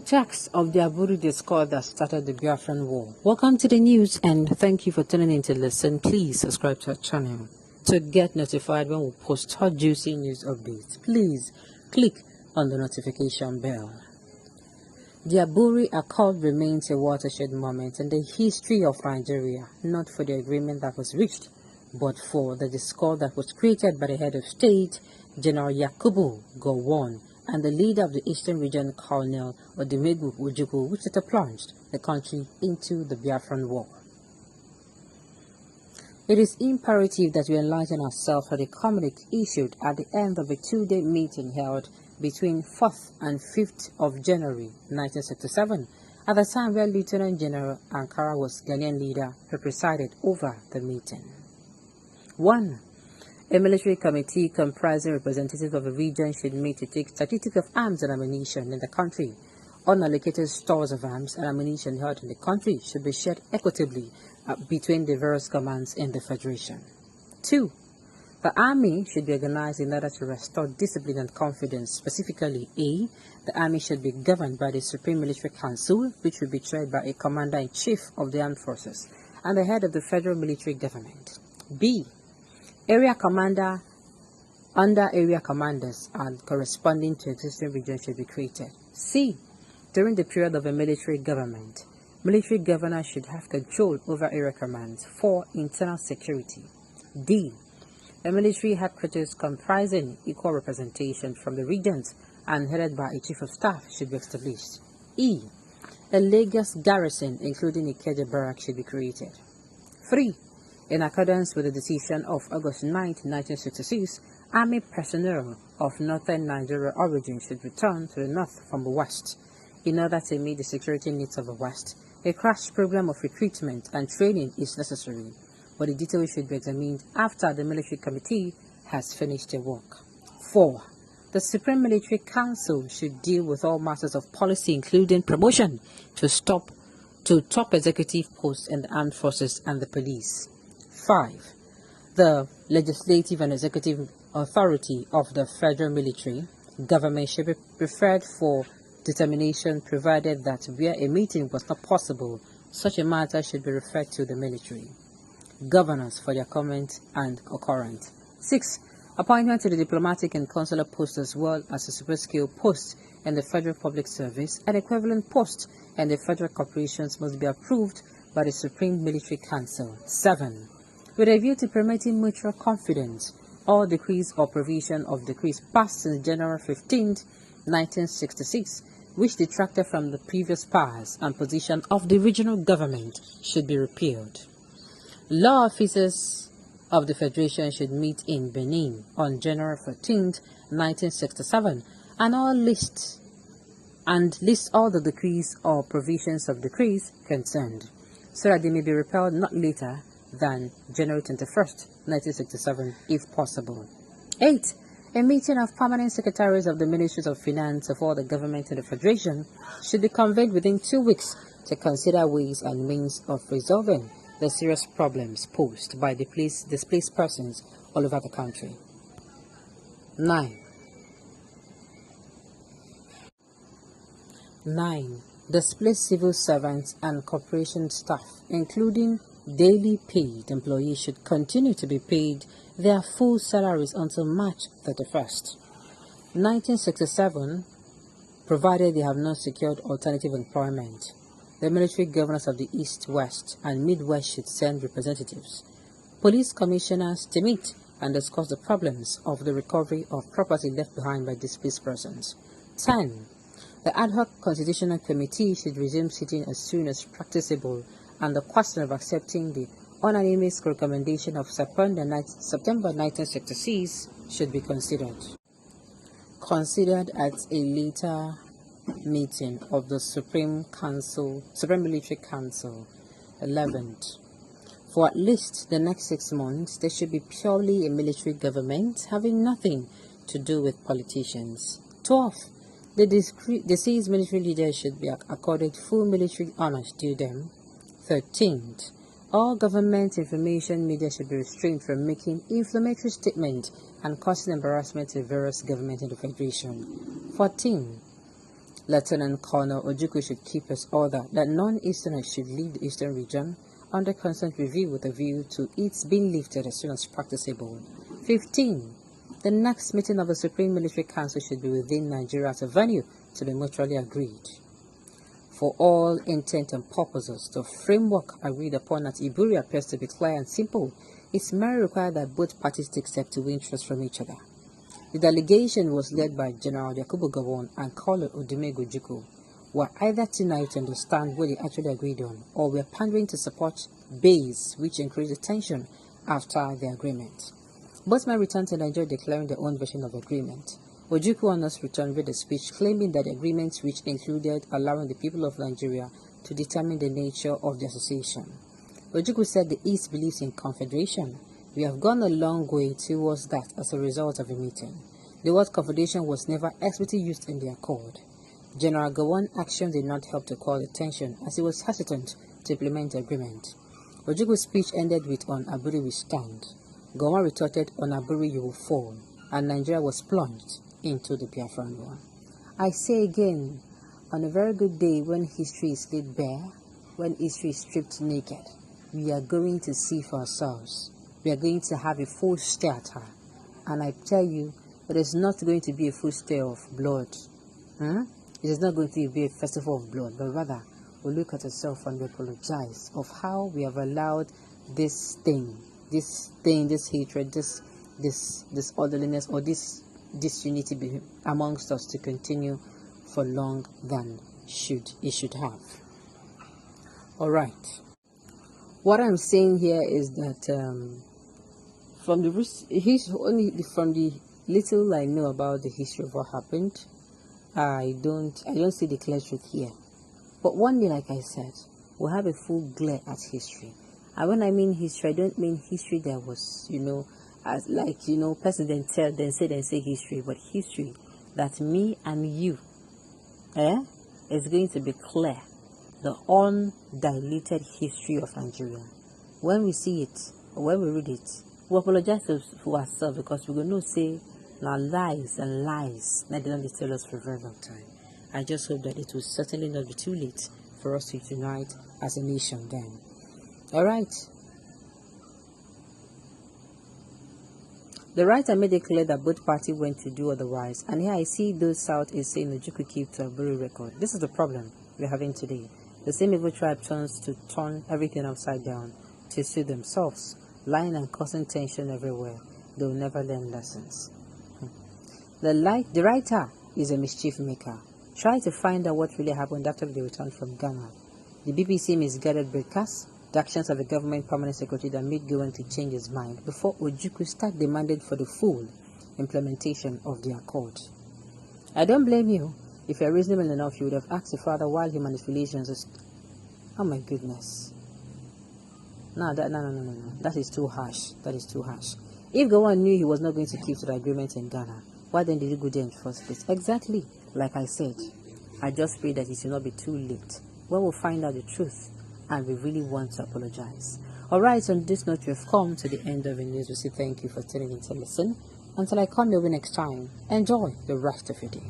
attacks of the Aburi discord that started the Biafran war. Welcome to the news and thank you for tuning in to listen. Please subscribe to our channel to get notified when we post hot juicy news updates. Please click on the notification bell. The Aburi Accord remains a watershed moment in the history of Nigeria, not for the agreement that was reached, but for the discord that was created by the head of state, General Yakubu Gowon, and the leader of the Eastern Region, Colonel Odimegwu Ojukwu, which later plunged the country into the Biafran War. It is imperative that we enlighten ourselves for the communique issued at the end of a two-day meeting held between 4th and 5th of January 1967, at the time where Lieutenant General Ankara was Ghanaian leader who presided over the meeting. 1. A military committee comprising representatives of the region should meet to take statistics of arms and ammunition in the country. Unallocated stores of arms and ammunition held in the country should be shared equitably between the various commands in the Federation. 2. The army should be organized in order to restore discipline and confidence. Specifically, A. The army should be governed by the Supreme Military Council, which will be chaired by a Commander-in-Chief of the Armed Forces and the head of the Federal Military Government. B. Area commander under area commanders and corresponding to existing regions should be created. C. During the period of a military government, military governors should have control over area commands for internal security. D. A military headquarters comprising equal representation from the regions and headed by a chief of staff should be established. E. A Lagos garrison including a Ikeja barrack should be created. 3. In accordance with the decision of August 9, 1966, army personnel of northern Nigeria origin should return to the north from the west. In order to meet the security needs of the west, a crash program of recruitment and training is necessary, but the details should be examined after the military committee has finished their work. 4. The Supreme Military Council should deal with all matters of policy, including promotion to top executive posts in the armed forces and the police. 5. The legislative and executive authority of the federal military government should be preferred for determination, provided that where a meeting was not possible, such a matter should be referred to the military governors for their comment and occurrence. 6. Appointment to the diplomatic and consular post as well as a super skill post in the federal public service and equivalent post in the federal corporations must be approved by the Supreme Military Council. 7. With a view to promoting mutual confidence, all decrees or provision of decrees passed since January 15, 1966, which detracted from the previous powers and position of the regional government, should be repealed. Law officers of the Federation should meet in Benin on January 14, 1967, and list all the decrees or provisions of decrees concerned, so that they may be repealed not later than January 21st, 1967, if possible. 8. A meeting of permanent secretaries of the Ministries of Finance of all the governments in the Federation should be convened within 2 weeks to consider ways and means of resolving the serious problems posed by displaced persons all over the country. 9. Displaced civil servants and corporation staff, including daily paid employees, should continue to be paid their full salaries until March 31st, 1967, provided they have not secured alternative employment. The military governors of the East, West, and Midwest should send representatives, police commissioners, to meet and discuss the problems of the recovery of property left behind by displaced persons. 10. The ad hoc constitutional committee should resume sitting as soon as practicable, and the question of accepting the unanimous recommendation of September 1966 should be considered. Considered at a later meeting of the Supreme Military Council. 11th. For at least the next 6 months, there should be purely a military government having nothing to do with politicians. 12th. The deceased military leaders should be accorded full military honors due them. 13th. All government information media should be restrained from making inflammatory statements and causing embarrassment to various governments in the Federation. 14. Lieutenant Colonel Ojukwu should keep his order that non-Easterners should leave the Eastern region under constant review with a view to its being lifted as soon as practicable. 15. The next meeting of the Supreme Military Council should be within Nigeria as a venue to be mutually agreed. For all intent and purposes, the framework agreed upon at Aburi appears to be clear and simple. It's merely required that both parties take steps to win trust from each other. The delegation was led by General Yakubu Gowon and Colonel Odumegu Ojukwu. Were either too naive to understand what they actually agreed on, or were pandering to support base, which increased the tension after the agreement. Both men returned to Nigeria declaring their own version of agreement. Ojukwu on us returned with a speech claiming that the agreements which included allowing the people of Nigeria to determine the nature of the association. Ojukwu said the East believes in confederation. We have gone a long way towards that as a result of the meeting. The word confederation was never explicitly used in the accord. General Gowon's actions did not help to call attention as he was hesitant to implement the agreement. Ojukwu's speech ended with "On Aburi we stand." Gowon retorted, "On Aburi you will fall," and Nigeria was plunged into the Biafran war. I say again, on a very good day when history is laid bare, when history is stripped naked, we are going to see for ourselves. We are going to have a full stare at her. And I tell you, it is not going to be a full stare of blood. It is not going to be a festival of blood, but rather we'll look at ourselves and we apologize of how we have allowed this hatred, this disorderliness, or this disunity amongst us to continue for long than it should have. All right. What I'm saying here is that from the little I know about the history of what happened, I don't see the clear truth here. But one day, like I said, we'll have a full glare at history. And when I mean history, I don't mean history that was, as President then say history, but history that me and you, is going to be clear. The undiluted history of Nigeria. When we see it, or when we read it, we apologize for ourselves because we're going to say now lies and lies that they don't tell us for a very long time. I just hope that it will certainly not be too late for us to unite as a nation then. All right. The writer made it clear that both parties went to do otherwise, and here I see those South is saying Ojukwu keep to a Aburi record. This is the problem we're having today. The same evil tribe turns to turn everything upside down to suit themselves, lying and causing tension everywhere. They will never learn lessons. The writer is a mischief maker. Try to find out what really happened after they returned from Ghana. The BBC misguided broadcast, the actions of the government permanent secretary that made Gowon to change his mind before Ojukwu start demanding for the full implementation of the accord. I don't blame you. If you're reasonable enough, you would have asked your father why he manipulations. Oh my goodness. No. That is too harsh. That is too harsh. If Gowon knew he was not going to keep to the agreement in Ghana, why then did he go there in the first place? Exactly. Like I said, I just pray that it will not be too late when we'll find out the truth and we really want to apologize. Alright, on this note, we've come to the end of the news. We say thank you for tuning in to listen. Until I come your way next time, enjoy the rest of your day.